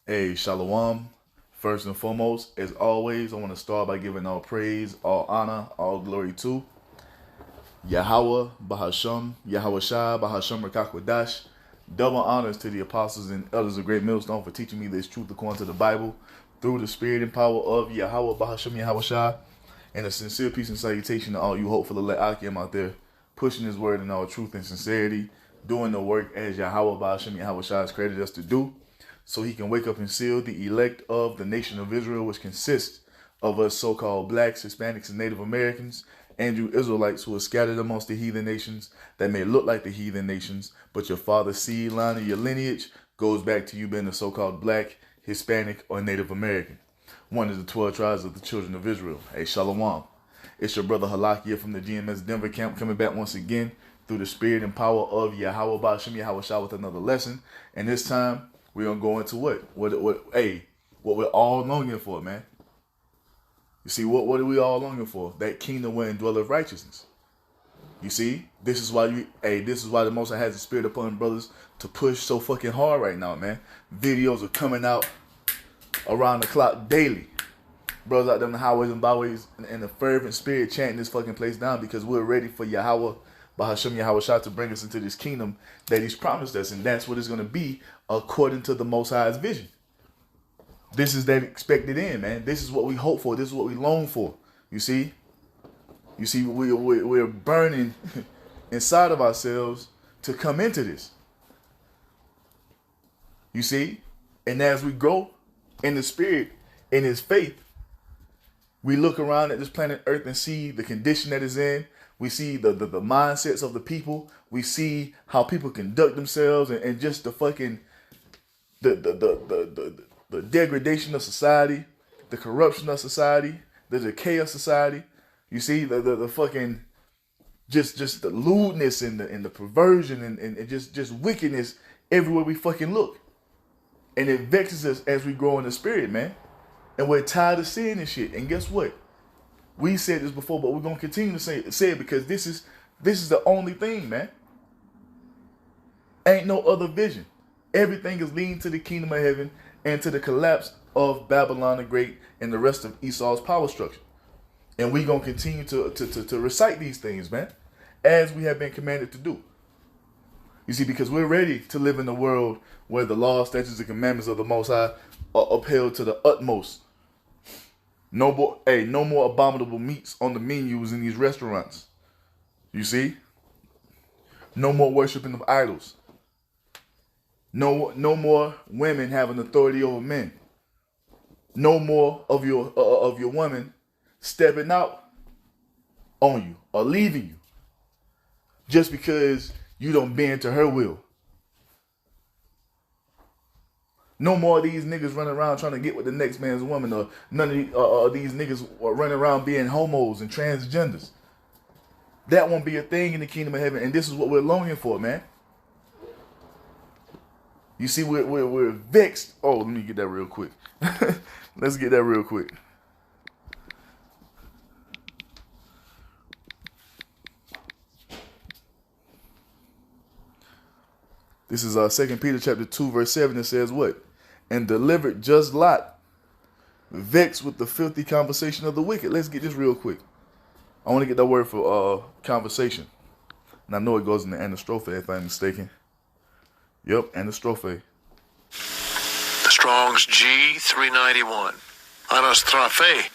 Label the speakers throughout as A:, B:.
A: Hey, Shalom. First and foremost, as always, I want to start by giving all praise, all honor, all glory to Yahweh, Bahasham, Yahweh Shai, Bahasham Rakakwadash. Double honors to the apostles and elders of Great Millstone for teaching me this truth according to the Bible through the spirit and power of Yahweh, Bahasham, Yahweh Shai. And a sincere peace and salutation to all you hopeful elect Akim out there, pushing his word in all truth and sincerity, doing the work as Yahweh, Bahasham, Yahweh Shai has created us to do, so he can wake up and seal the elect of the nation of Israel, which consists of us so-called blacks, Hispanics, and Native Americans, and you Israelites who are scattered amongst the heathen nations that may look like the heathen nations, but your father's seed line and your lineage goes back to you being a so-called black, Hispanic, or Native American. One of the 12 tribes of the children of Israel. Hey, Shalom. It's your brother Halakia from the GMS Denver camp coming back once again through the spirit and power of Yahweh Ba'ashem Yahweh Shah with another lesson. And this time, we're going to go into what we're all longing for, man. You see, what are we all longing for? That kingdom where indwelleth righteousness. You see, this is why the Most High has the spirit upon brothers to push so fucking hard right now, man. Videos are coming out around the clock daily. Brothers out there on the highways and byways in the fervent spirit chanting this fucking place down because we're ready for Yahweh, Bahasham Yahweh Shah, to bring us into this kingdom that he's promised us. And that's what it's going to be according to the Most High's vision. This is that expected end, man. This is what we hope for. This is what we long for. You see? We're burning inside of ourselves to come into this. You see? And as we grow in the spirit, in his faith, we look around at this planet Earth and see the condition that it's in. We see the mindsets of the people. We see how people conduct themselves and just the fucking the degradation of society, the corruption of society, the decay of society. You see the fucking just the lewdness and the perversion and just wickedness everywhere we fucking look. And it vexes us as we grow in the spirit, man. And we're tired of seeing this shit. And guess what? We said this before, but we're gonna continue to say it because this is the only thing, man. Ain't no other vision. Everything is leading to the kingdom of heaven and to the collapse of Babylon the Great and the rest of Esau's power structure. And we're gonna continue to recite these things, man, as we have been commanded to do. You see, because we're ready to live in a world where the law, statutes, and commandments of the Most High are upheld to the utmost. No more abominable meats on the menus in these restaurants. You see? No more worshiping of idols. No more women having authority over men. No more of your woman stepping out on you or leaving you just because you don't bend to her will. No more of these niggas running around trying to get with the next man's woman, or none of these niggas running around being homos and transgenders. That won't be a thing in the kingdom of heaven, and this is what we're longing for, man. You see, we're vexed. Oh, let me get that real quick. Let's get that real quick. This is 2 Peter chapter 2, verse 7. It says what? And delivered just Lot, vexed with the filthy conversation of the wicked. Let's get this real quick. I want to get that word for conversation. And I know it goes in the anastrophe, if I'm mistaken. Yep, anastrophe.
B: The Strong's G391. Anastrophe.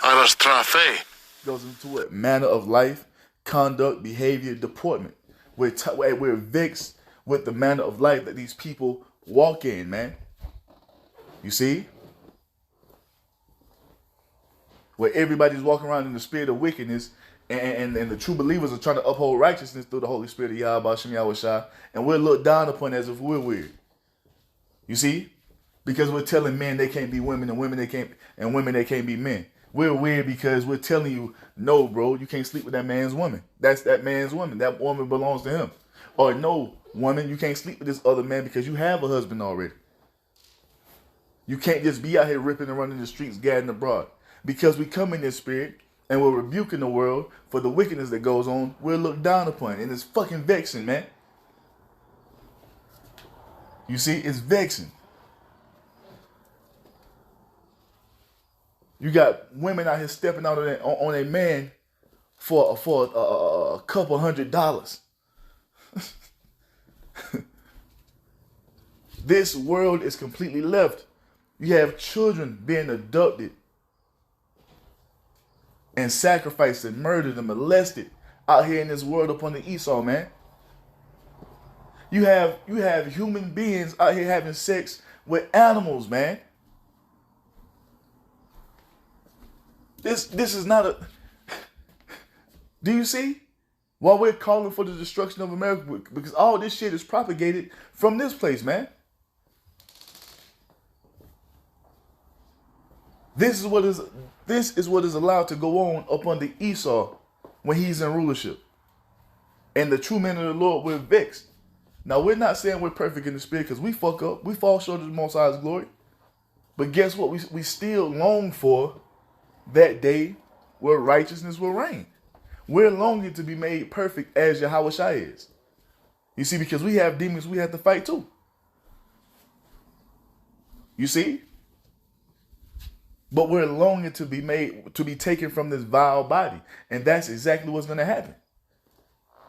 B: Anastrophe.
A: Goes into what? Manner of life, conduct, behavior, deportment. We're vexed with the manner of life that these people walk in, man. You see? Where everybody's walking around in the spirit of wickedness, and the true believers are trying to uphold righteousness through the Holy Spirit of Yahweh Shem Yahweh Shah, and we're looked down upon as if we're weird. You see? Because we're telling men they can't be women, and women they can't be men. We're weird because we're telling you, no, bro, you can't sleep with that man's woman. That's that man's woman. That woman belongs to him. Or no, woman, you can't sleep with this other man because you have a husband already. You can't just be out here ripping and running the streets, gadding abroad. Because we come in this spirit and we're rebuking the world for the wickedness that goes on, we're looked down upon. And it's fucking vexing, man. You see, it's vexing. You got women out here stepping out on a man for a couple $100. This world is completely left. You have children being abducted and sacrificed and murdered and molested out here in this world upon the Esau, man. You have human beings out here having sex with animals, man. This is not a... Do you see? Why we're calling for the destruction of America? Because all this shit is propagated from this place, man. This is what is allowed to go on up under Esau when he's in rulership. And the true men of the Lord, we're vexed. Now, we're not saying we're perfect in the spirit because we fuck up. We fall short of the Most High's glory. But guess what? We still long for that day where righteousness will reign. We're longing to be made perfect as Yahweh Shai is. You see, because we have demons we have to fight too. You see? But we're longing to be taken from this vile body. And that's exactly what's going to happen.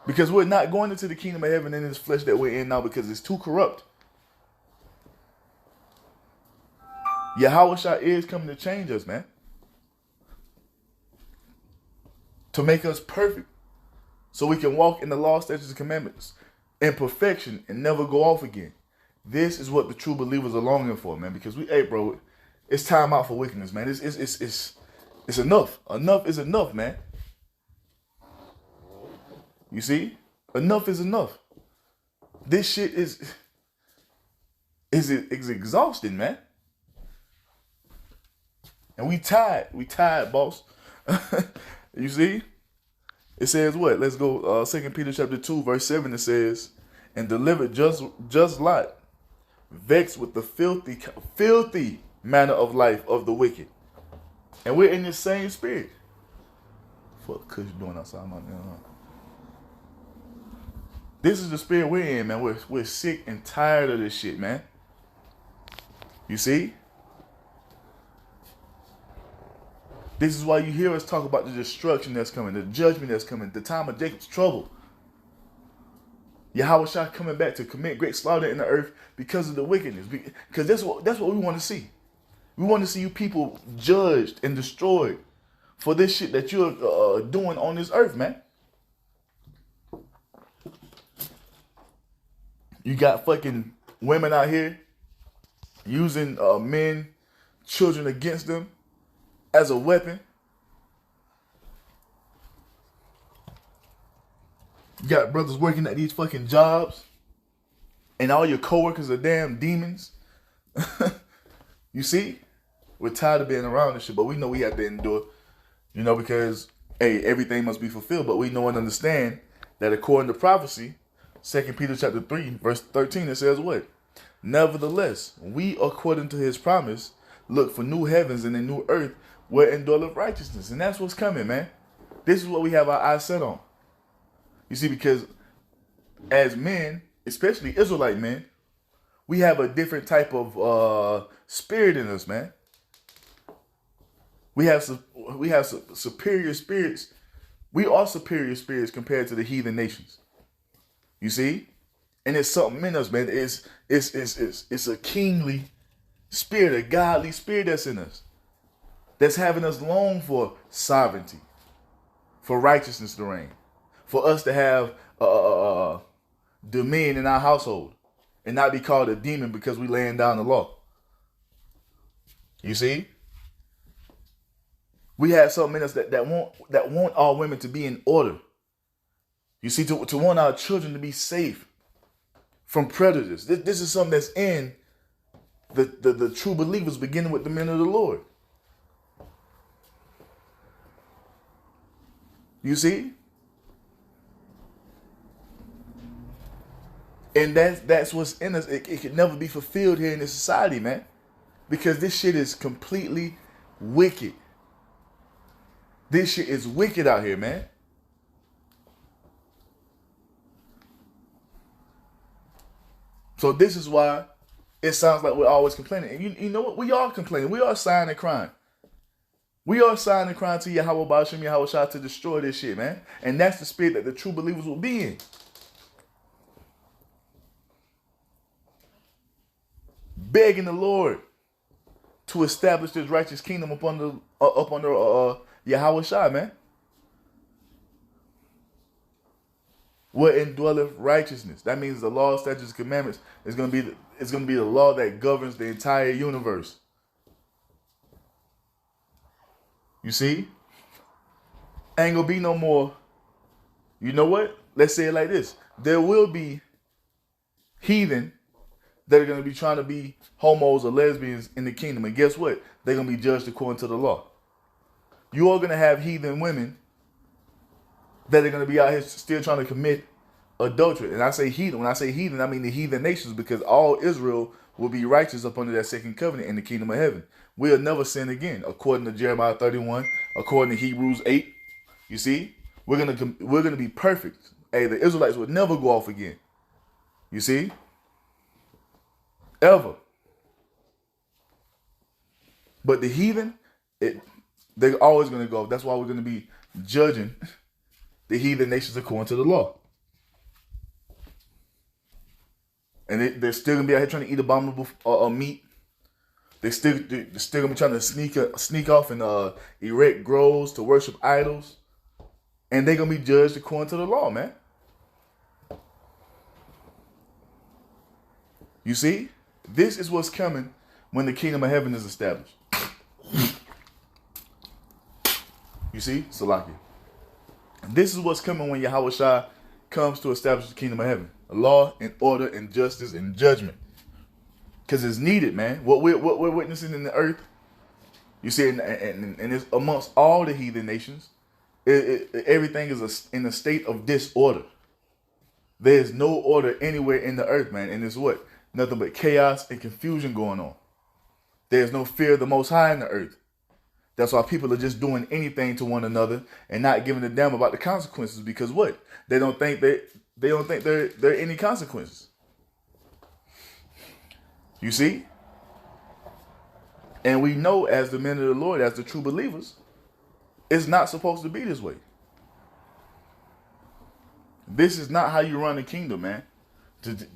A: Because we're not going into the kingdom of heaven in this flesh that we're in now because it's too corrupt. Yahweh Shai is coming to change us, man. To make us perfect. So we can walk in the law, statutes, and commandments in perfection and never go off again. This is what the true believers are longing for, man. Because it's time out for wickedness, man. It's enough. Enough is enough, man. You see? Enough is enough. This shit is exhausting, man. And we tired. We tired, boss. You see? It says what? Let's go 2 Peter chapter 2, verse 7. It says, and delivered just Lot, vexed with the filthy manner of life of the wicked. And we're in the same spirit. What Kush doing outside my This is the spirit we're in, man. We're sick and tired of this shit, man. You see? This is why you hear us talk about the destruction that's coming, the judgment that's coming, the time of Jacob's trouble. Yahweh Shai coming back to commit great slaughter in the earth because of the wickedness. Because that's what we want to see. We want to see you people judged and destroyed for this shit that you're doing on this earth, man. You got fucking women out here using men, children against them as a weapon. You got brothers working at these fucking jobs and all your coworkers are damn demons. You see? We're tired of being around this shit, but we know we have to endure, because, hey, everything must be fulfilled. But we know and understand that according to prophecy, 2 Peter chapter 3, verse 13, it says what? Nevertheless, we, according to his promise, look for new heavens and a new earth wherein dwelleth righteousness. And that's what's coming, man. This is what we have our eyes set on. You see, because as men, especially Israelite men, we have a different type of spirit in us, man. We have superior spirits. We are superior spirits compared to the heathen nations. You see? And it's something in us, man. It's a kingly spirit, a godly spirit that's in us. That's having us long for sovereignty, for righteousness to reign, for us to have dominion in our household and not be called a demon because we laying down the law. You see? We have something in us that want our women to be in order. You see, to want our children to be safe from predators. This is something that's in the true believers, beginning with the men of the Lord. You see? And that's what's in us. It can never be fulfilled here in this society, man. Because this shit is completely wicked. This shit is wicked out here, man. So this is why it sounds like we're always complaining. And you know what? We are complaining. We are sighing and crying. We are signing crying to Yahweh Ba'ashem Yahweh Shah to destroy this shit, man. And that's the spirit that the true believers will be in. Begging the Lord to establish this righteous kingdom up under Yahweh Shah, man. Wherein dwelleth righteousness. That means the law, statutes, commandments is gonna be the law that governs the entire universe. You see? Ain't gonna be no more. You know what? Let's say it like this. There will be heathen that are going to be trying to be homos or lesbians in the kingdom. And guess what? They're going to be judged according to the law. You are going to have heathen women that are going to be out here still trying to commit adultery. And I say heathen. When I say heathen, I mean the heathen nations, because all Israel will be righteous up under that second covenant in the kingdom of heaven. We'll never sin again, according to Jeremiah 31, according to Hebrews 8. You see? We're gonna be perfect. Hey, the Israelites would never go off again. You see? Ever. But the heathen, they're always gonna go off. That's why we're gonna be judging the heathen nations according to the law. And they're still gonna be out here trying to eat abominable meat. They're still gonna be trying to sneak off and erect groves to worship idols. And they're going to be judged according to the law, man. You see? This is what's coming when the kingdom of heaven is established. You see? Salaki. This is what's coming when Yahweh Shah comes to establish the kingdom of heaven. Law and order and justice and judgment. Because it's needed, man. What we're witnessing in the earth, you see, and it's amongst all the heathen nations, everything is in a state of disorder. There's no order anywhere in the earth, man. And it's what? Nothing but chaos and confusion going on. There's no fear of the Most High in the earth. That's why people are just doing anything to one another and not giving a damn about the consequences. Because what? They don't think there are any consequences. You see? And we know, as the men of the Lord, as the true believers, it's not supposed to be this way. This is not how you run the kingdom, man.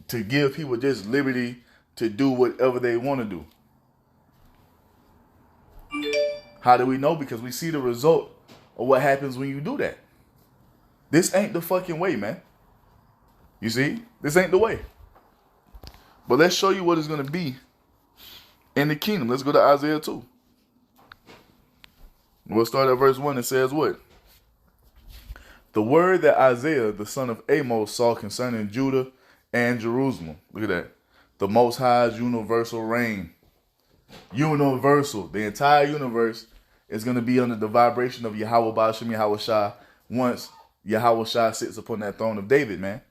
A: To give people just liberty to do whatever they want to do. How do we know? Because we see the result of what happens when you do that. This ain't the fucking way, man. You see? This ain't the way. But let's show you what it's going to be in the kingdom. Let's go to Isaiah 2. We'll start at verse 1. It says what? The word that Isaiah, the son of Amos, saw concerning Judah and Jerusalem. Look at that. The Most High's universal reign. Universal. The entire universe is going to be under the vibration of Yahweh Ba'ashem Yahweh Shah once Yahweh Shah sits upon that throne of David, man.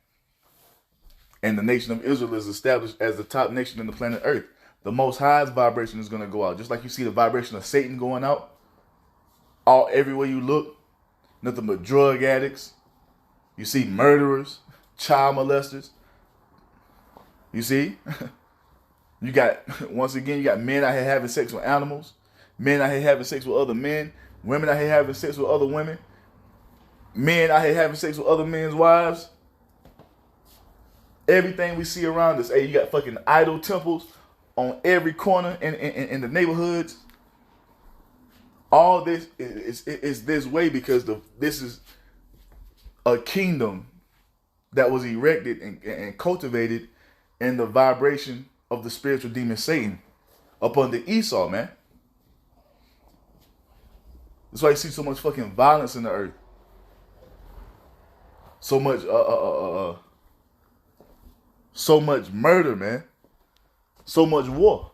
A: And the nation of Israel is established as the top nation in the planet Earth. The Most High's vibration is going to go out. Just like you see the vibration of Satan going out. Everywhere you look, nothing but drug addicts. You see murderers, child molesters. You see? You got, once again, you got men out here having sex with animals. Men out here having sex with other men. Women out here having sex with other women. Men out here having sex with other men's wives. Everything we see around us. Hey, you got fucking idol temples on every corner in the neighborhoods. All this is this way because this is a kingdom that was erected and cultivated in the vibration of the spiritual demon Satan upon the Esau, man. That's why you see so much fucking violence in the earth. So much murder, man. So much war.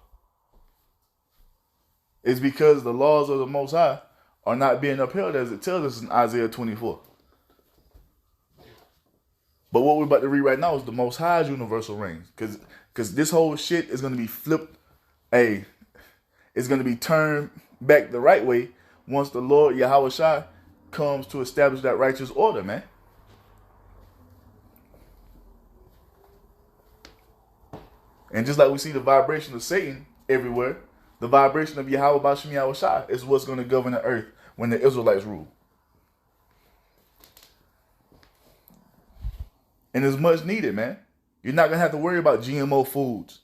A: It's because the laws of the Most High are not being upheld, as it tells us in Isaiah 24. But what we're about to read right now is the Most High's universal reign. Because this whole shit is going to be flipped. It's going to be turned back the right way once the Lord Yahweh Shai comes to establish that righteous order, man. And just like we see the vibration of Satan everywhere, The vibration of Yahweh Bashim Yahweh Shai is what's going to govern the earth when the Israelites rule. And it's much needed, man. You're not going to have to worry about GMO foods,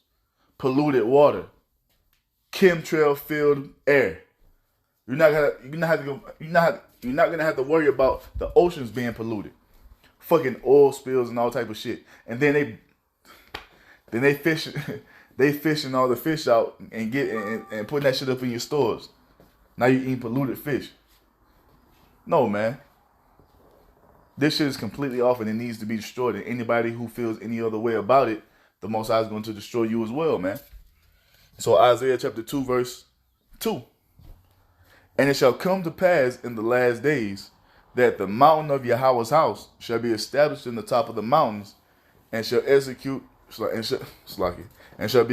A: polluted water, chemtrail filled air. You're not gonna have to worry about the oceans being polluted, fucking oil spills and all type of shit. And then they fish, they fishing all the fish out and and putting that shit up in your stores. Now you eating polluted fish. No, man. This shit is completely off and it needs to be destroyed. And anybody who feels any other way about it, the Most High is going to destroy you as well, man. So Isaiah chapter 2, verse 2. And it shall come to pass in the last days that the mountain of Yahweh's house shall be established in the top of the mountains, and shall be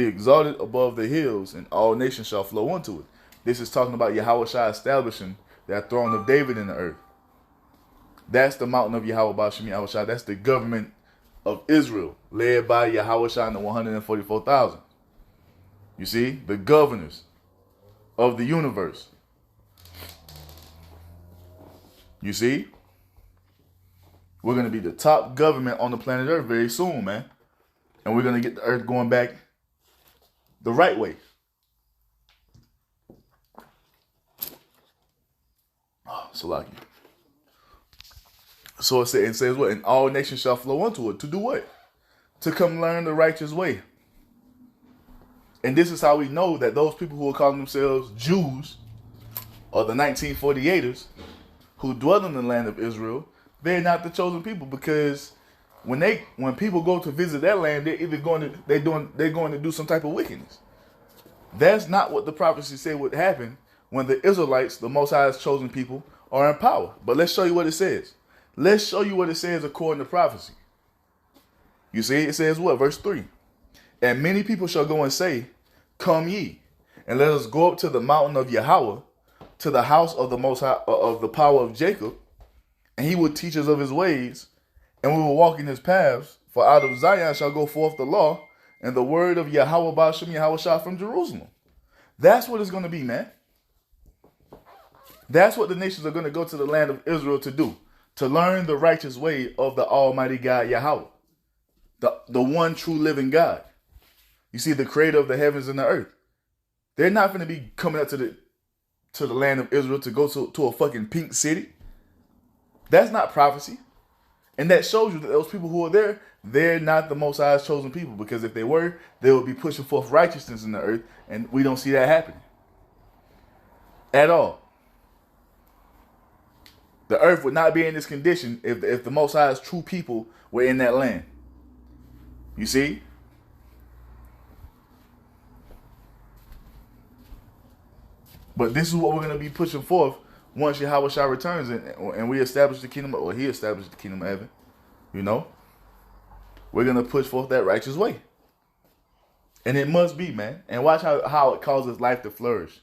A: exalted above the hills, and all nations shall flow unto it. This is talking about Yahweh Shai establishing that throne of David in the earth. That's the mountain of Yahweh Bashim Yahweh Shai. That's the government of Israel, led by Yahweh Shai and the 144,000. You see, the governors of the universe. You see, we're going to be the top government on the planet Earth very soon, man. And we're going to get the earth going back the right way. Oh, Salaki. So it says what? And all nations shall flow unto it. To do what? To come learn the righteous way. And this is how we know that those people who are calling themselves Jews, or the 1948ers, who dwell in the land of Israel, they're not the chosen people, because when people go to visit that land, they're either going to do some type of wickedness. That's not what the prophecy said would happen when the Israelites, the Most High's chosen people, are in power. But let's show you what it says. Let's show you what it says according to prophecy. You see, it says what? Verse 3. And many people shall go and say, Come ye, and let us go up to the mountain of Yahweh, to the house of the Most High, of the power of Jacob, and he will teach us of his ways, and we will walk in his paths. For out of Zion shall go forth the law, and the word of Yahweh Bashim Yahweh Shai from Jerusalem. That's what it's going to be, man. That's what the nations are going to go to the land of Israel to do, to learn the righteous way of the Almighty God Yahweh, the one true living God. You see, the creator of the heavens and the earth. They're not going to be coming up to the land of Israel to go to a fucking pink city. That's not prophecy. And that shows you that those people who are there, they're not the Most High's chosen people. Because if they were, they would be pushing forth righteousness in the earth. And we don't see that happening. At all. The earth would not be in this condition if the Most High's true people were in that land. You see? But this is what we're going to be pushing forth once Yahweh Shai returns and we establish the kingdom, or he established the kingdom of heaven. You know? We're going to push forth that righteous way. And it must be, man. And watch how it causes life to flourish.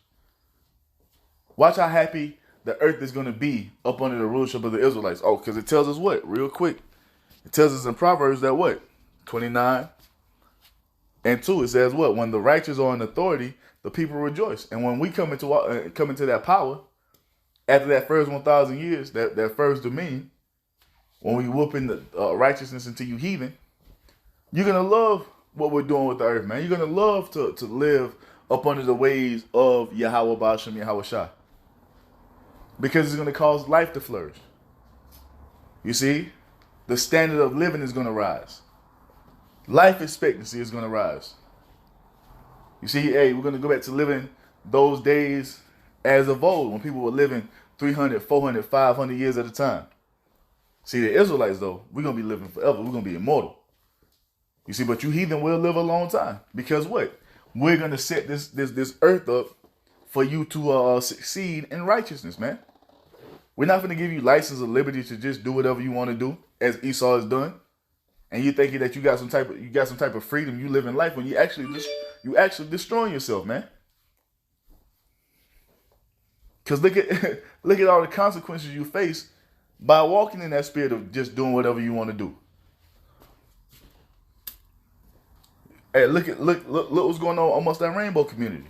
A: Watch how happy the earth is going to be up under the rulership of the Israelites. Oh, because it tells us what? Real quick. It tells us in Proverbs that what? 29 and 2. It says what? When the righteous are in authority, the people rejoice. And when we come into that power, after that first 1,000 years, that first dominion, when we whoop in the righteousness into you heathen, you're going to love what we're doing with the earth, man. You're going to love to live up under the ways of Yahweh Bashim Yahweh Shai. Because it's going to cause life to flourish. You see? The standard of living is going to rise. Life expectancy is going to rise. You see, hey, we're going to go back to living those days as of old, when people were living 300, 400, 500 years at a time. See, the Israelites, though, we're going to be living forever. We're going to be immortal. You see, but you heathen will live a long time. Because what? We're going to set this earth up for you to succeed in righteousness, man. We're not going to give you license or liberty to just do whatever you want to do, as Esau has done. And you thinking that you got some type of freedom, you live in life, when you actually destroying yourself, man. Because look at all the consequences you face by walking in that spirit of just doing whatever you want to do. Hey, look what's going on amongst that rainbow community.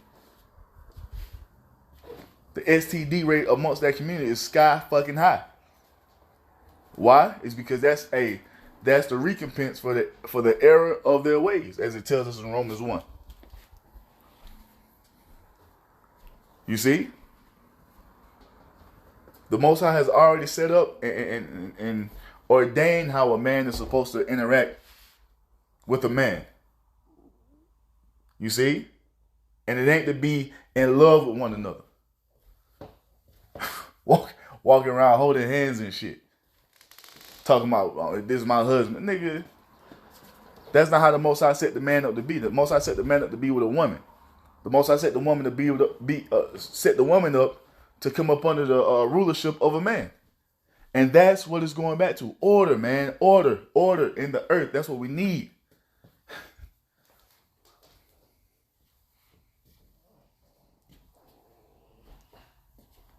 A: STD rate amongst that community is sky fucking high. Why? It's because that's the recompense for the error of their ways, as it tells us in Romans 1. You see? The Most High has already set up and ordained how a man is supposed to interact with a man. You see? And it ain't to be in love with one another. Walking around holding hands and shit. Talking about, oh, this is my husband. Nigga, that's not how the Most High set the man up to be. The Most High set the man up to be with a woman. The Most High set the woman to set the woman up to come up under the rulership of a man. And that's what it's going back to. Order, man. Order in the earth. That's what we need.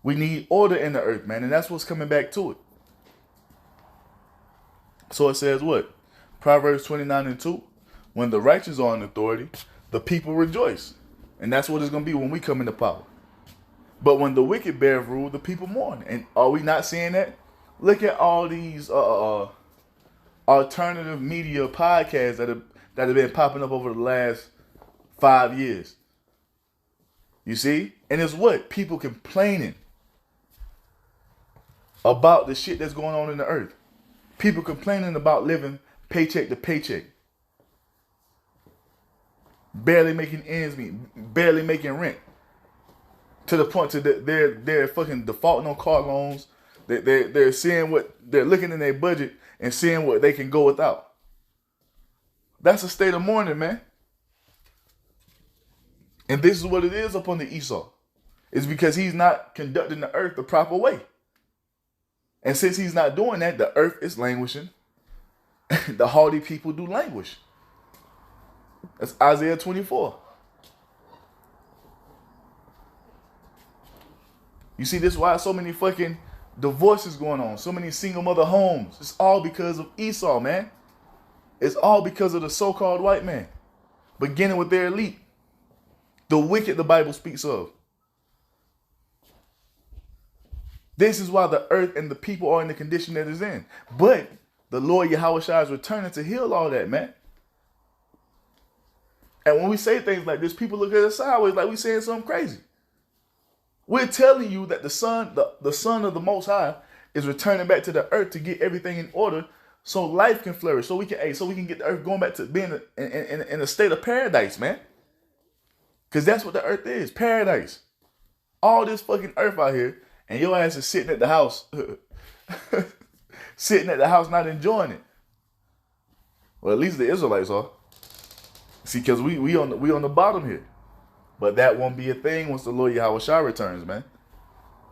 A: We need order in the earth, man. And that's what's coming back to it. So it says what? Proverbs 29:2. When the righteous are in authority, the people rejoice. And that's what it's going to be when we come into power. But when the wicked bear rule, the people mourn. And are we not seeing that? Look at all these alternative media podcasts that have been popping up over the last 5 years. You see? And it's what? People complaining about the shit that's going on in the earth. People complaining about living paycheck to paycheck. Barely making ends meet. Barely making rent. To the point that they're fucking defaulting on car loans. They're seeing what they're looking in their budget and seeing what they can go without. That's a state of mourning, man. And this is what it is up on the Esau. It's because he's not conducting the earth the proper way. And since he's not doing that, the earth is languishing. The haughty people do languish. That's Isaiah 24. You see, this is why so many fucking divorces going on. So many single mother homes. It's all because of Esau, man. It's all because of the so-called white man. Beginning with their elite. The wicked the Bible speaks of. This is why the earth and the people are in the condition that it's in. But the Lord Yahushua is returning to heal all that, man. And when we say things like this, people look at us sideways like we saying something crazy. We're telling you that the son of the Most High is returning back to the earth to get everything in order so life can flourish. So we can get the earth going back to being in a state of paradise, man. Because that's what the earth is, paradise. All this fucking earth out here, and your ass is sitting at the house, sitting at the house not enjoying it. Well, at least the Israelites are. See, because we on the bottom here. But that won't be a thing once the Lord Yahushua returns, man.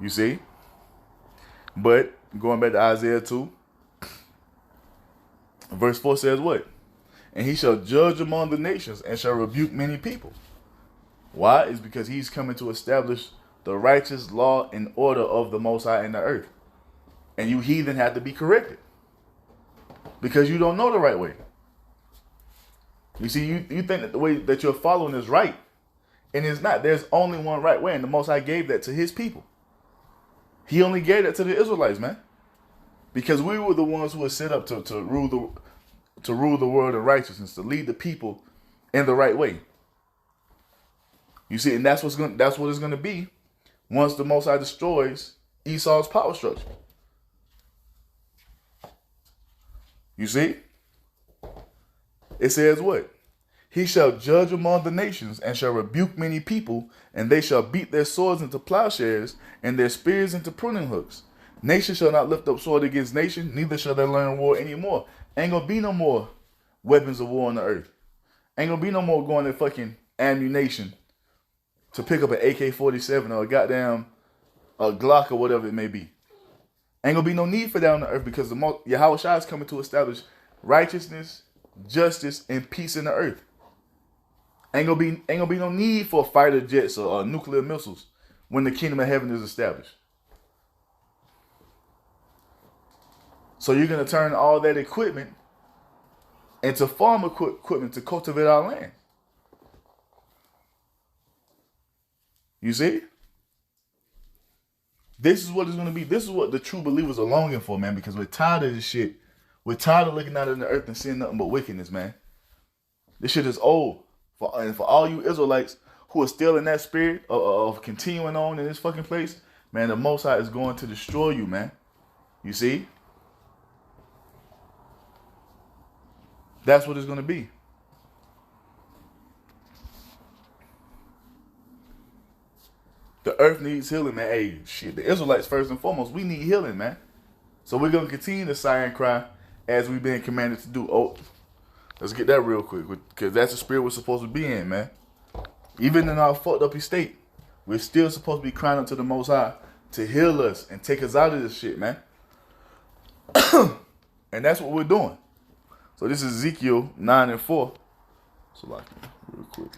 A: You see? But going back to Isaiah 2, verse 4 says what? And he shall judge among the nations and shall rebuke many people. Why? It's because he's coming to establish the righteous law and order of the Most High in the earth. And you heathen have to be corrected. Because you don't know the right way. You see, you think that the way that you're following is right. And it's not. There's only one right way. And the Most High gave that to his people. He only gave that to the Israelites, man. Because we were the ones who were set up to rule the world in righteousness, to lead the people in the right way. You see, and that's what it's gonna be once the Most High destroys Esau's power structure. You see? It says what? He shall judge among the nations and shall rebuke many people, and they shall beat their swords into plowshares and their spears into pruning hooks. Nation shall not lift up sword against nation, neither shall they learn war anymore. Ain't gonna be no more weapons of war on the earth. Ain't gonna be no more going to fucking ammunition to pick up an AK-47 or a goddamn a Glock or whatever it may be. Ain't gonna be no need for that on the earth because Yahushua is coming to establish righteousness, justice, and peace in the earth. Ain't gonna be no need for fighter jets or nuclear missiles when the kingdom of heaven is established. So you're gonna turn all that equipment into farm equipment to cultivate our land. You see? This is what it's going to be. This is what the true believers are longing for, man, because we're tired of this shit. We're tired of looking out in the earth and seeing nothing but wickedness, man. This shit is old. And for all you Israelites who are still in that spirit of continuing on in this fucking place, man, the Most High is going to destroy you, man. You see? That's what it's going to be. The earth needs healing, man. Hey, shit, the Israelites, first and foremost, we need healing, man. So we're going to continue to sigh and cry as we've been commanded to do. Oh, let's get that real quick, because that's the spirit we're supposed to be in, man. Even in our fucked up state, we're still supposed to be crying out to the Most High to heal us and take us out of this shit, man. And that's what we're doing. So this is Ezekiel 9 and 4. So like, real quick.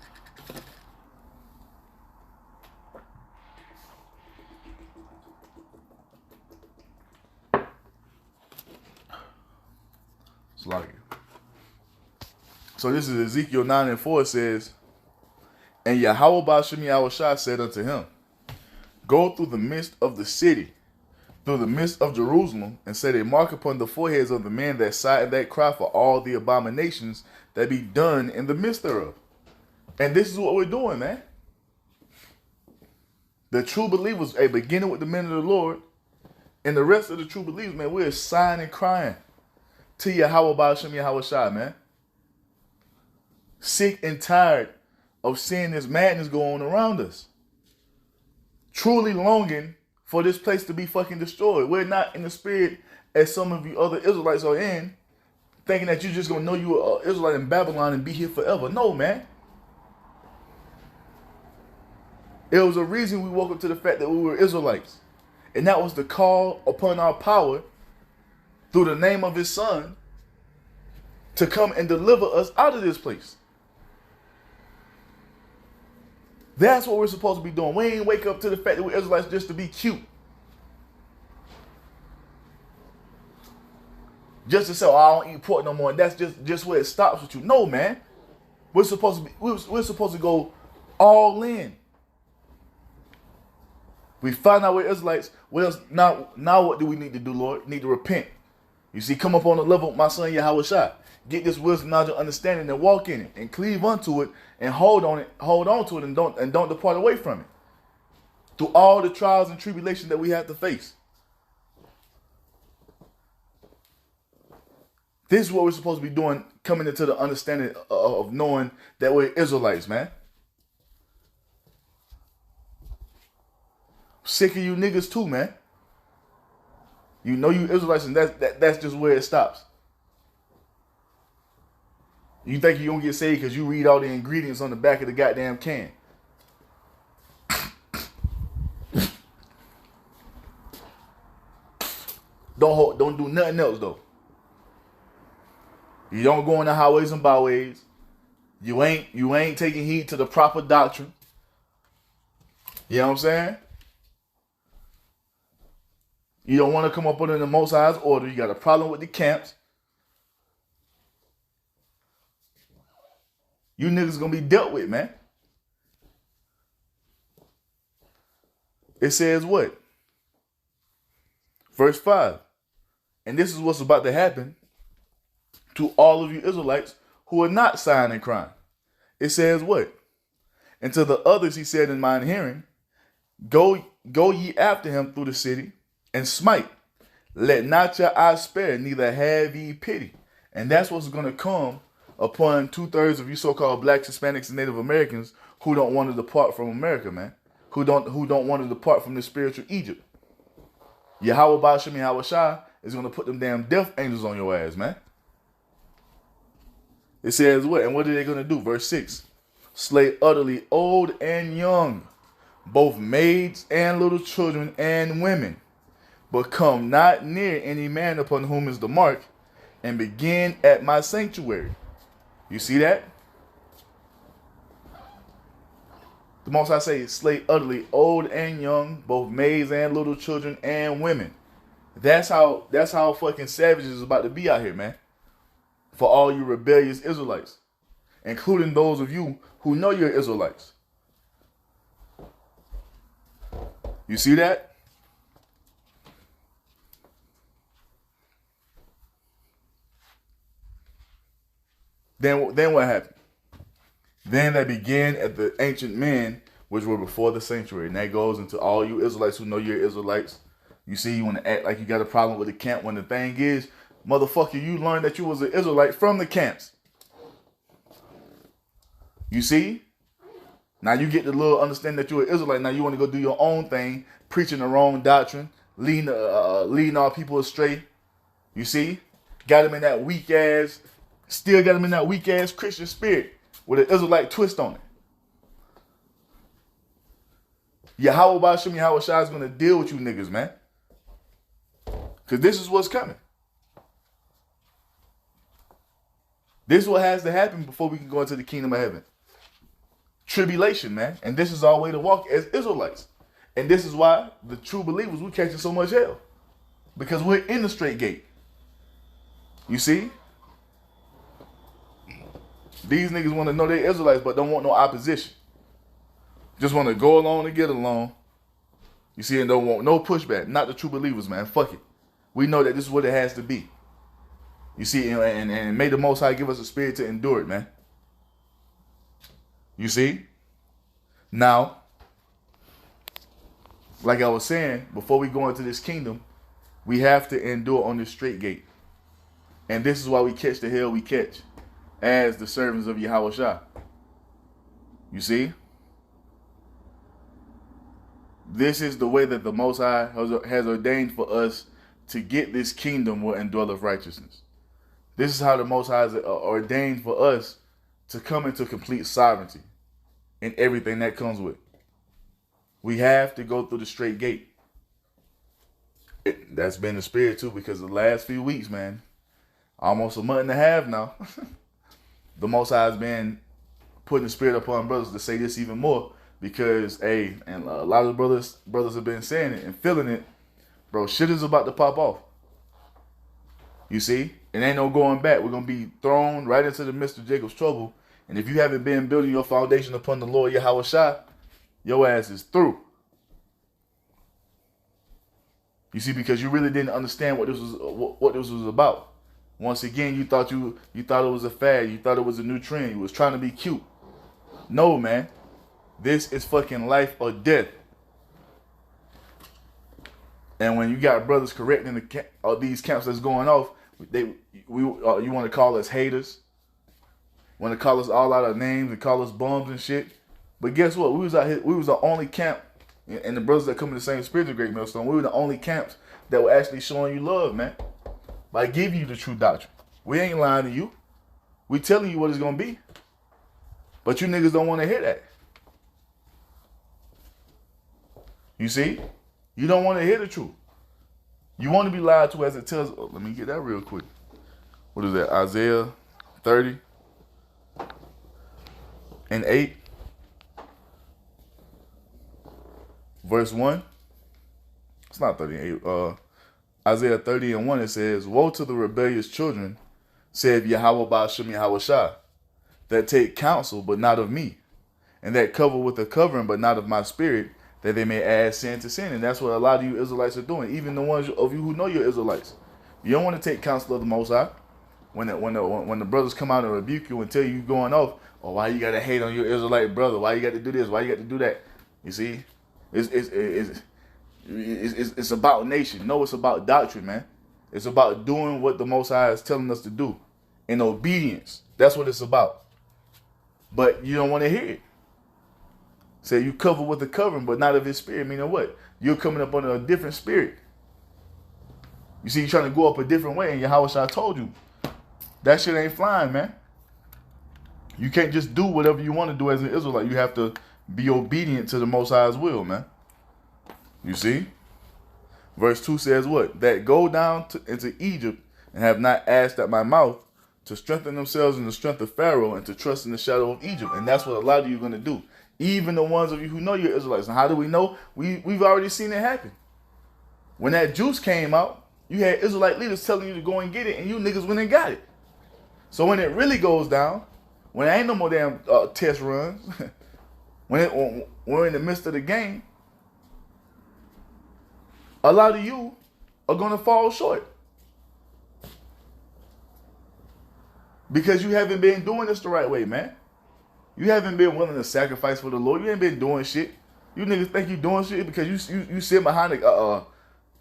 A: So this is Ezekiel 9 and 4. It says, and Yahweh Ba'Shem Yahushua said unto him, go through the midst of the city, through the midst of Jerusalem, and set a mark upon the foreheads of the men that sigh and that cry for all the abominations that be done in the midst thereof. And this is what we're doing, man. The true believers, beginning with the men of the Lord, and the rest of the true believers, man, we're sighing and crying to Yahweh Ba'Shem Yahushua, man. Sick and tired of seeing this madness go on around us. Truly longing for this place to be fucking destroyed. We're not in the spirit as some of you other Israelites are in, thinking that you're just going to know you're an Israelite in Babylon and be here forever. No, man. It was a reason we woke up to the fact that we were Israelites. And that was the call upon our power through the name of his son to come and deliver us out of this place. That's what we're supposed to be doing. We ain't wake up to the fact that we're Israelites just to be cute. Just to say, oh, I don't eat pork no more, and that's just where it stops with you. No, man. We're supposed to go all in. We find out we're Israelites. Well, now what do we need to do, Lord? We need to repent. You see, come up on the level of my son Yahushua. Get this wisdom, knowledge, and understanding, and walk in it, and cleave unto it, and hold on to it, and don't depart away from it. Through all the trials and tribulations that we have to face. This is what we're supposed to be doing, coming into the understanding of knowing that we're Israelites, man. Sick of you niggas too, man. You know you Israelites, and that's just where it stops. You think you're going to get saved because you read all the ingredients on the back of the goddamn can. Don't do nothing else, though. You don't go in the highways and byways. You ain't taking heed to the proper doctrine. You know what I'm saying? You don't want to come up under the Most High's order. You got a problem with the camps. You niggas gonna be dealt with, man. It says what? Verse 5. And this is what's about to happen to all of you Israelites who are not sighing and crying. It says what? And to the others he said in mine hearing, Go ye after him through the city, and smite. Let not your eyes spare, neither have ye pity. And that's what's going to come upon 2/3 of you so-called blacks, Hispanics, and Native Americans who don't want to depart from America, man. Who don't want to depart from the spiritual Egypt. Yahweh Ba'Shem Yahushua is going to put them damn death angels on your ass, man. It says what? And what are they going to do? Verse 6. Slay utterly old and young, both maids and little children and women. But come not near any man upon whom is the mark, and begin at my sanctuary. You see that? The Most High say, slay utterly old and young, both maids and little children and women. That's how fucking savages is about to be out here, man. For all you rebellious Israelites, including those of you who know you're Israelites. You see that? Then what happened? Then they began at the ancient men, which were before the sanctuary. And that goes into all you Israelites who know you're Israelites. You see, you want to act like you got a problem with the camp when the thing is, motherfucker, you learned that you was an Israelite from the camps. You see? Now you get the little understanding that you're an Israelite. Now you want to go do your own thing, preaching the wrong doctrine, leading our people astray. You see? Got them in that weak ass, still got them in that weak ass Christian spirit with an Israelite twist on it. Yahweh Bashim Yahweh Shai is going to deal with you niggas, man. Because this is what's coming. This is what has to happen before we can go into the kingdom of heaven. Tribulation, man. And this is our way to walk as Israelites. And this is why the true believers, we catching so much hell. Because we're in the straight gate. You see? These niggas want to know they're Israelites, but don't want no opposition. Just want to go along and get along. You see, and don't want no pushback. Not the true believers, man. Fuck it. We know that this is what it has to be. You see, and may the Most High give us a spirit to endure it, man. You see? Now, like I was saying, before we go into this kingdom, we have to endure on this straight gate. And this is why we catch the hell we catch as the servants of Yahweh Shai. You see? This is the way that the Most High has ordained for us to get this kingdom where indwelleth righteousness. This is how the Most High has ordained for us to come into complete sovereignty in everything that comes with. We have to go through the straight gate. That's been the spirit too, because the last few weeks, man, almost a month and a half now, the Most High has been putting the spirit upon brothers to say this even more. Because, hey, and a lot of brothers have been saying it and feeling it, bro, shit is about to pop off. You see? It ain't no going back. We're going to be thrown right into the midst of Jacob's trouble. And if you haven't been building your foundation upon the Lord Yahweh Shai, your ass is through. You see, because you really didn't understand what this was about. Once again, you thought it was a fad. You thought it was a new trend. You was trying to be cute. No, man. This is fucking life or death. And when you got brothers correcting these camps that's going off, you want to call us haters, want to call us all out of names and call us bums and shit. But guess what? We was out here. We was the only camp, and the brothers that come in the same spirit of Great Millstone. We were the only camps that were actually showing you love, man, by giving you the true doctrine. We ain't lying to you. We telling you what it's gonna be. But you niggas don't want to hear that. You see? You don't want to hear the truth. You want to be lied to as it tells. Oh, let me get that real quick. What is that? Isaiah 30 and 8. Verse 1. It's not 38. Isaiah 30 and 1, it says, "Woe to the rebellious children, saith Yahweh Ba'ashem Yahweh Shai, that take counsel, but not of me, and that cover with a covering, but not of my spirit, that they may add sin to sin." And that's what a lot of you Israelites are doing. Even the ones of you who know you're Israelites. You don't want to take counsel of the Most High. When the brothers come out and rebuke you and tell you going off, oh, why you got to hate on your Israelite brother? Why you got to do this? Why you got to do that? You see? It's about nation. No, it's about doctrine, man. It's about doing what the Most High is telling us to do in obedience. That's what it's about. But you don't want to hear it. Say you cover with the covering, but not of his spirit. Meaning what? You're coming up under a different spirit. You see, you're trying to go up a different way, and Yahweh Shai told you that shit ain't flying, man. You can't just do whatever you want to do as an Israelite. You have to be obedient to the Most High's will, man. You see? Verse 2 says what? That go down into Egypt and have not asked at my mouth, to strengthen themselves in the strength of Pharaoh and to trust in the shadow of Egypt. And that's what a lot of you are going to do. Even the ones of you who know you're Israelites. And how do we know? We've already seen it happen. When that juice came out, you had Israelite leaders telling you to go and get it, and you niggas went and got it. So when it really goes down, when there ain't no more damn test runs, when we're in the midst of the game, a lot of you are going to fall short. Because you haven't been doing this the right way, man. You haven't been willing to sacrifice for the Lord. You ain't been doing shit. You niggas think you doing shit because you sitting behind the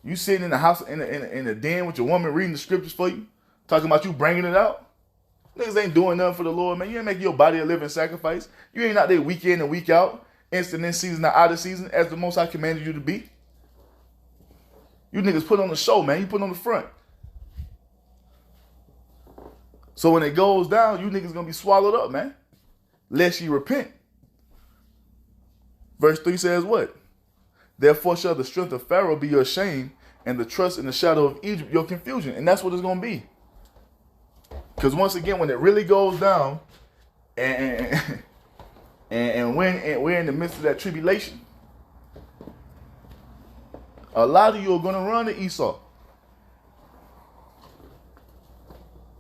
A: you sitting in the house in the den with your woman reading the scriptures for you, talking about you bringing it out. Niggas ain't doing nothing for the Lord, man. You ain't making your body a living sacrifice. You ain't out there week in and week out, instant in season and out of season, as the Most High commanded you to be. You niggas put on the show, man. You put on the front. So when it goes down, you niggas gonna be swallowed up, man. Lest ye repent. Verse 3 says what? Therefore shall the strength of Pharaoh be your shame, and the trust in the shadow of Egypt your confusion. And that's what it's going to be. Because once again, when it really goes down, and when we're in the midst of that tribulation, a lot of you are going to run to Esau.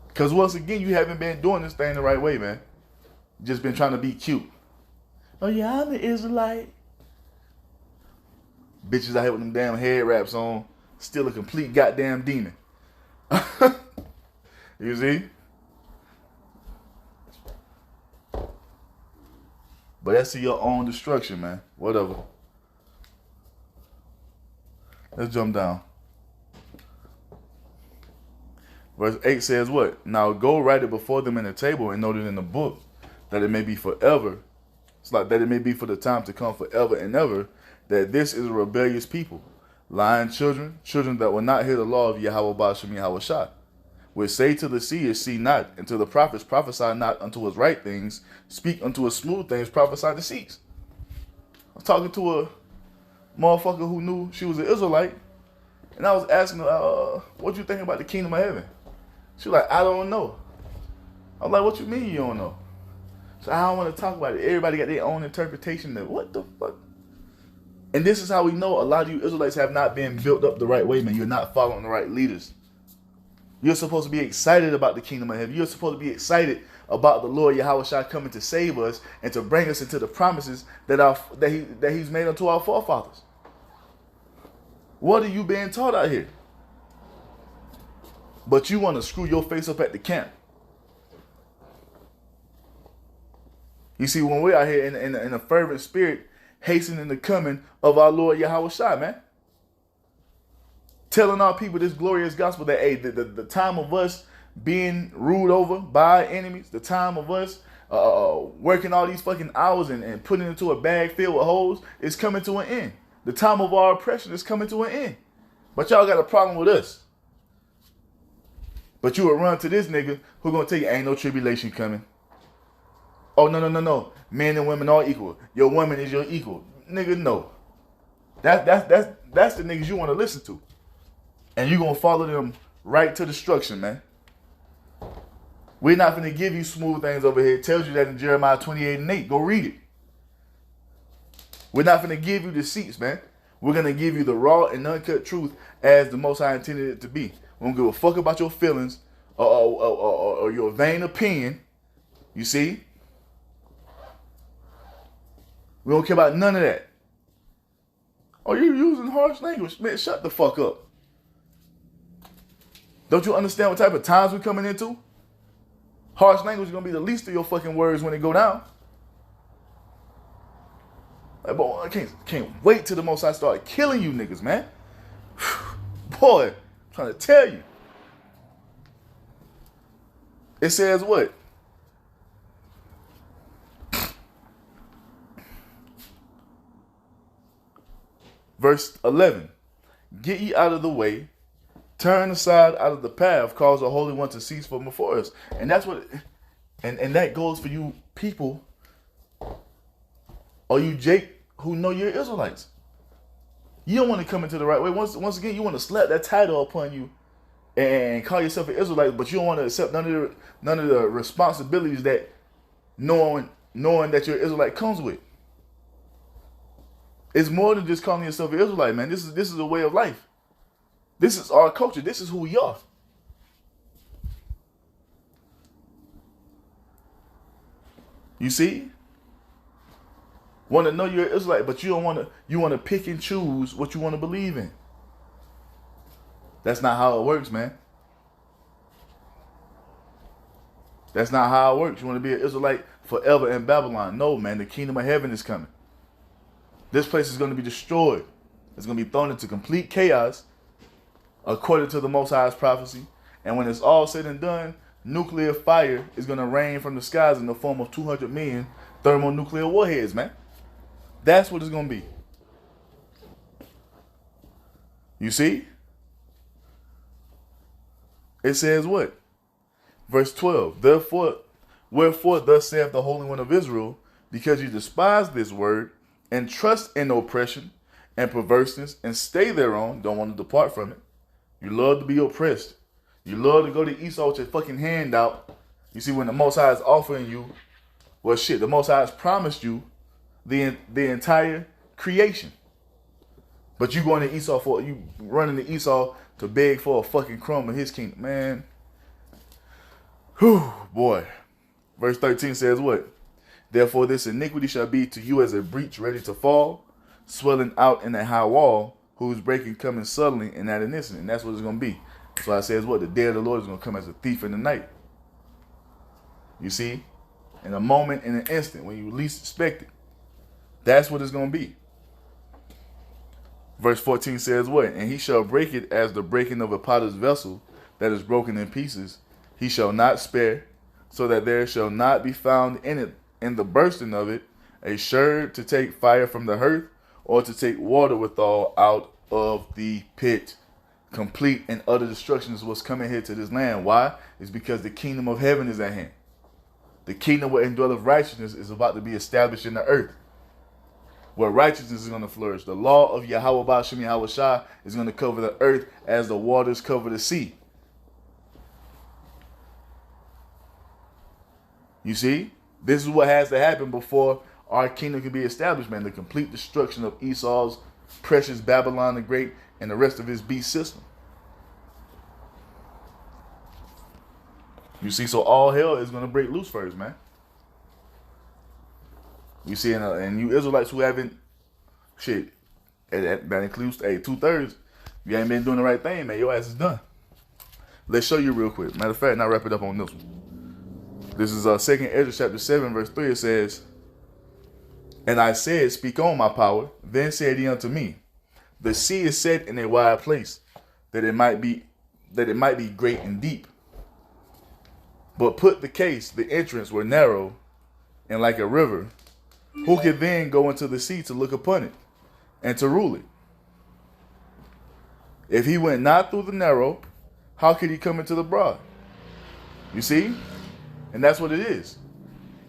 A: Because once again, you haven't been doing this thing the right way, man. Just been trying to be cute. Oh yeah, I'm an Israelite. Bitches out here with them damn head wraps on, still a complete goddamn demon. You see? But that's to your own destruction, man. Whatever. Let's jump down. Verse 8 says what? Now go write it before them in the table and note it in the book, that it may be forever. It's like that it may be for the time to come forever and ever, that this is a rebellious people, lying children, children that will not hear the law of Yahweh Ba'ashem Yahweh Shah, which say to the seers, see not, and to the prophets, prophesy not unto us right things, speak unto us smooth things, prophesy deceits. I was talking to a motherfucker who knew she was an Israelite, and I was asking her, what you think about the kingdom of heaven? She was like, I don't know. I'm like, what you mean you don't know? So I don't want to talk about it. Everybody got their own interpretation of what the fuck. And this is how we know a lot of you Israelites have not been built up the right way, man. You're not following the right leaders. You're supposed to be excited about the kingdom of heaven. You're supposed to be excited about the Lord Yahweh Shai coming to save us and to bring us into the promises that He's made unto our forefathers. What are you being taught out here? But you want to screw your face up at the camp. You see, when we're out here in a fervent spirit, hastening the coming of our Lord Yahweh Shai, man. Telling our people this glorious gospel that, hey, the time of us being ruled over by enemies, the time of us working all these fucking hours and putting it into a bag filled with holes is coming to an end. The time of our oppression is coming to an end. But y'all got a problem with us. But you will run to this nigga who gonna tell you ain't no tribulation coming. Oh, no. Men and women are equal. Your woman is your equal. Nigga, no. That's the niggas you want to listen to. And you going to follow them right to destruction, man. We're not going to give you smooth things over here. It tells you that in Jeremiah 28:8. Go read it. We're not going to give you deceits, man. We're going to give you the raw and uncut truth as the Most High intended it to be. We don't give a fuck about your feelings or your vain opinion. You see? We don't care about none of that. Oh, you using harsh language. Man, shut the fuck up. Don't you understand what type of times we're coming into? Harsh language is going to be the least of your fucking words when it go down. Like, boy, I can't wait till the Most High start killing you niggas, man. Boy, I'm trying to tell you. It says what? Verse 11, get ye out of the way, turn aside out of the path, cause the Holy One to cease from before us. And that's what, and that goes for you people, or you Jake, who know you're Israelites. You don't want to come into the right way. Once again, you want to slap that title upon you and call yourself an Israelite, but you don't want to accept none of the responsibilities that knowing that you're an Israelite comes with. It's more than just calling yourself an Israelite, man. This is a way of life. This is our culture. This is who we are. You see? Want to know you're an Israelite, but you want to pick and choose what you want to believe in. That's not how it works, man. That's not how it works. You want to be an Israelite forever in Babylon. No, man. The kingdom of heaven is coming. This place is going to be destroyed. It's going to be thrown into complete chaos according to the Most High's prophecy. And when it's all said and done, nuclear fire is going to rain from the skies in the form of 200 million thermonuclear warheads, man. That's what it's going to be. You see? It says what? Verse 12. Wherefore thus saith the Holy One of Israel, because you despise this word, and trust in oppression and perverseness, and stay thereon, don't want to depart from it. You love to be oppressed. You love to go to Esau with your fucking hand out. You see, when the Most High is offering you, well, shit, the Most High has promised you the entire creation. But you going to Esau you running to Esau to beg for a fucking crumb of his kingdom. Man. Whew, boy. Verse 13 says what? Therefore this iniquity shall be to you as a breach ready to fall, swelling out in a high wall, whose breaking coming suddenly and at an instant. And that's what it's going to be. So I says what? The day of the Lord is going to come as a thief in the night. You see? In a moment, in an instant, when you least expect it. That's what it's going to be. Verse 14 says what? And he shall break it as the breaking of a potter's vessel that is broken in pieces. He shall not spare, so that there shall not be found in it, in the bursting of it, a sherd to take fire from the hearth, or to take water withal out of the pit. Complete and utter destruction is what's coming here to this land. Why? It's because the kingdom of heaven is at hand. The kingdom where indwelleth righteousness is about to be established in the earth, where righteousness is going to flourish. The law of Yahweh Ba'ashem Yahweh Shah is going to cover the earth as the waters cover the sea. You see? This is what has to happen before our kingdom can be established, man. The complete destruction of Esau's precious Babylon the Great and the rest of his beast system. You see, so all hell is going to break loose first, man. You see, and you Israelites who haven't, shit, that includes, 2/3, you ain't been doing the right thing, man. Your ass is done. Let's show you real quick. Matter of fact, and I'll wrap it up on this one. This is 2 Ezra chapter 7, verse 3. It says, and I said, speak on, my power. Then said he unto me, the sea is set in a wide place, that it might be great and deep. But put the case, the entrance were narrow and like a river. Who could then go into the sea to look upon it and to rule it? If he went not through the narrow, how could he come into the broad? You see? And that's what it is.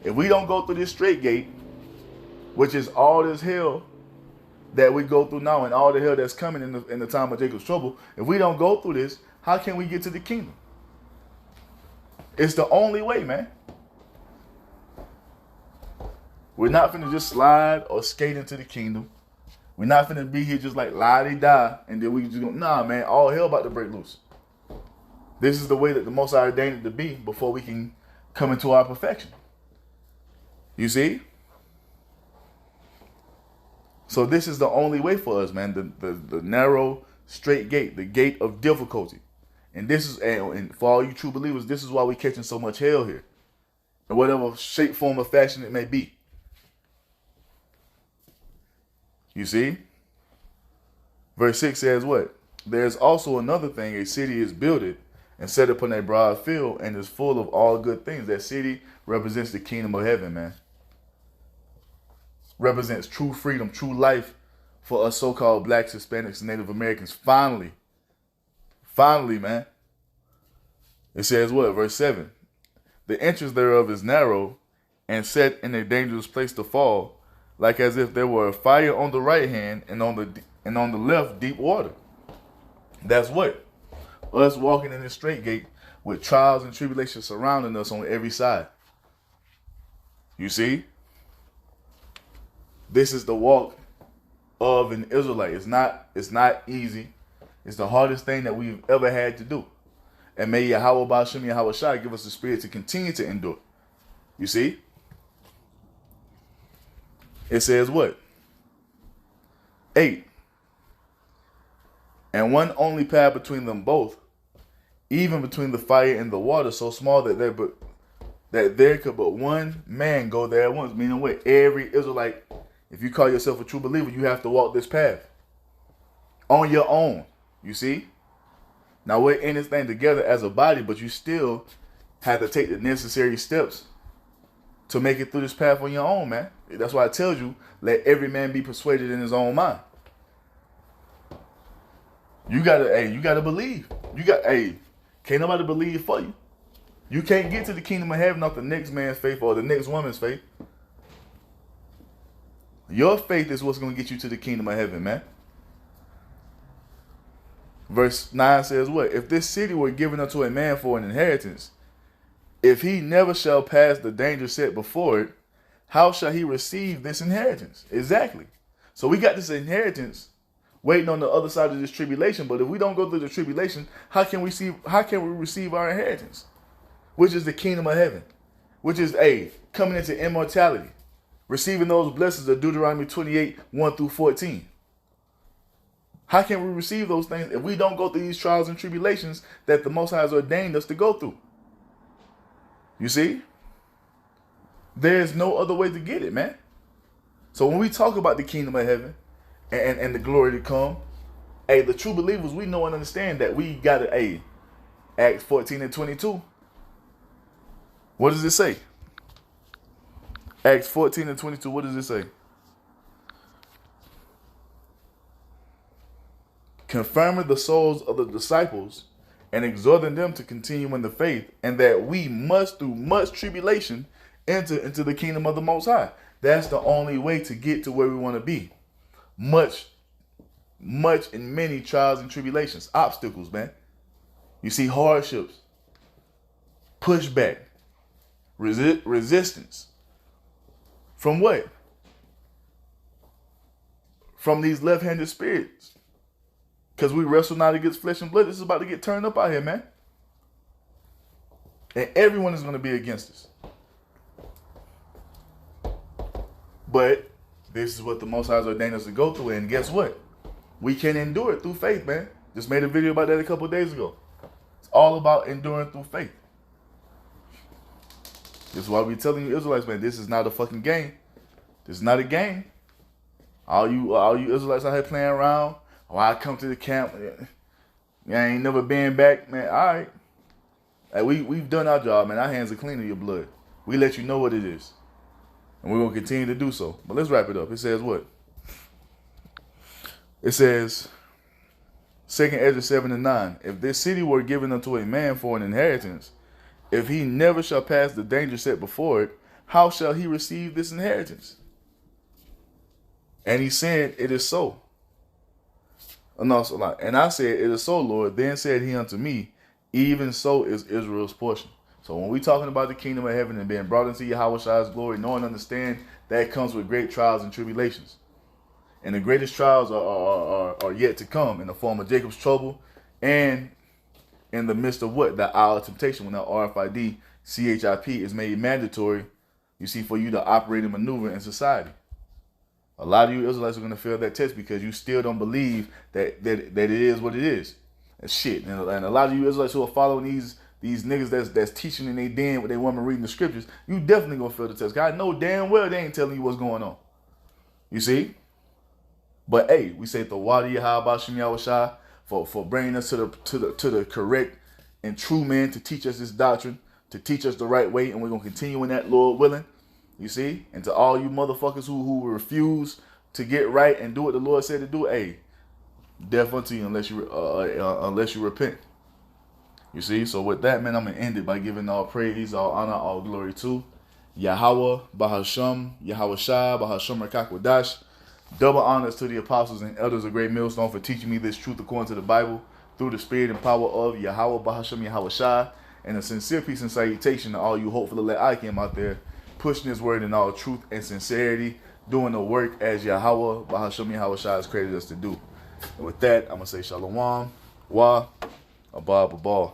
A: If we don't go through this straight gate, which is all this hell that we go through now and all the hell that's coming in the time of Jacob's trouble, if we don't go through this, how can we get to the kingdom? It's the only way, man. We're not finna just slide or skate into the kingdom. We're not finna be here just like la-di-da and then we just go, nah, man, all hell about to break loose. This is the way that the Most High ordained it to be before we can come into our perfection. You see? So this is the only way for us, man. The narrow, straight gate, the gate of difficulty. And this is, and for all you true believers, this is why we're catching so much hell here. In whatever shape, form, or fashion it may be. You see? Verse 6 says what? There's also another thing. A city is builded and set upon a broad field and is full of all good things. That city represents the kingdom of heaven, man. Represents true freedom, true life for us so-called blacks, Hispanics, and Native Americans. Finally, man. It says what? Verse 7. The entrance thereof is narrow and set in a dangerous place to fall, like as if there were a fire on the right hand and on the left deep water. That's what? Us walking in this straight gate with trials and tribulations surrounding us on every side. You see? This is the walk of an Israelite. It's not easy. It's the hardest thing that we've ever had to do. And may Yahweh Ba'ashem Yahweh Shai give us the spirit to continue to endure. You see? It says what? 8. And one only path between them both, even between the fire and the water, so small that that there could but one man go there at once. Meaning what? Every Israelite, if you call yourself a true believer, you have to walk this path on your own. You see? Now we're in this thing together as a body, but you still have to take the necessary steps to make it through this path on your own, man. That's why I tell you, let every man be persuaded in his own mind. You gotta believe. Can't nobody believe for you. You can't get to the kingdom of heaven off the next man's faith or the next woman's faith. Your faith is what's going to get you to the kingdom of heaven, man. Verse 9 says what? If this city were given unto a man for an inheritance, if he never shall pass the danger set before it, how shall he receive this inheritance? Exactly. So we got this inheritance waiting on the other side of this tribulation. But if we don't go through the tribulation, how can we receive our inheritance? Which is the kingdom of heaven. Which is coming into immortality. Receiving those blessings of Deuteronomy 28, 1 through 14. How can we receive those things if we don't go through these trials and tribulations that the Most High has ordained us to go through? You see? There's no other way to get it, man. So when we talk about the kingdom of heaven and the glory to come, the true believers, we know and understand that we got to, Acts 14 and 22. What does it say? Acts 14 and 22, what does it say? Confirming the souls of the disciples and exhorting them to continue in the faith, and that we must through much tribulation enter into the kingdom of the Most High. That's the only way to get to where we want to be. Much and many trials and tribulations, obstacles, man. You see hardships, pushback, resistance. From what? From these left-handed spirits. Because we wrestle not against flesh and blood. This is about to get turned up out here, man. And everyone is going to be against us. But this is what the Most High has ordained us to go through. And guess what? We can endure it through faith, man. Just made a video about that a couple of days ago. It's all about enduring through faith. This is why we're telling you Israelites, man, this is not a fucking game. This is not a game. All you Israelites out here playing around. Oh, I come to the camp. I ain't never been back, man. All right. Hey, we've done our job, man. Our hands are clean of your blood. We let you know what it is. And we're going to continue to do so. But let's wrap it up. It says what? It says, 2 Ezra 7 and 9. If this city were given unto a man for an inheritance, if he never shall pass the danger set before it, how shall he receive this inheritance? And he said, it is so. And I said, it is so, Lord. Then said he unto me, even so is Israel's portion. So when we talking about the kingdom of heaven and being brought into Yahweh's glory, know and understand that comes with great trials and tribulations. And the greatest trials are yet to come in the form of Jacob's trouble and in the midst of what? The hour of temptation, when the RFID, CHIP is made mandatory, you see, for you to operate and maneuver in society. A lot of you Israelites are going to fail that test because you still don't believe that it is what it is. That's shit. And a lot of you Israelites who are following these niggas that's teaching and they den what they want to reading the scriptures, you definitely going to fail the test. God know damn well they ain't telling you what's going on. You see? But hey, we say Tawadi Yahabashim Yahushai for bringing us to the correct and true man to teach us this doctrine, to teach us the right way, and we're going to continue in that, Lord willing. You see? And to all you motherfuckers who refuse to get right and do what the Lord said to do, hey, death unto you unless you repent. You see? So with that, man, I'm going to end it by giving all praise, all honor, all glory to Yahweh, Bahasham, Yahweh Shai, Bahasham Rakakwadash. Double honors to the apostles and elders of Great Millstone for teaching me this truth according to the Bible through the spirit and power of Yahweh, Bahasham, Yahweh Shai. And a sincere peace and salutation to all you hopefully let I came out there pushing his word in all truth and sincerity, doing the work as Yahweh, Bahasham, Yahweh Shai has created us to do. And with that, I'm going to say Shalom, Wa, Abba, Abba.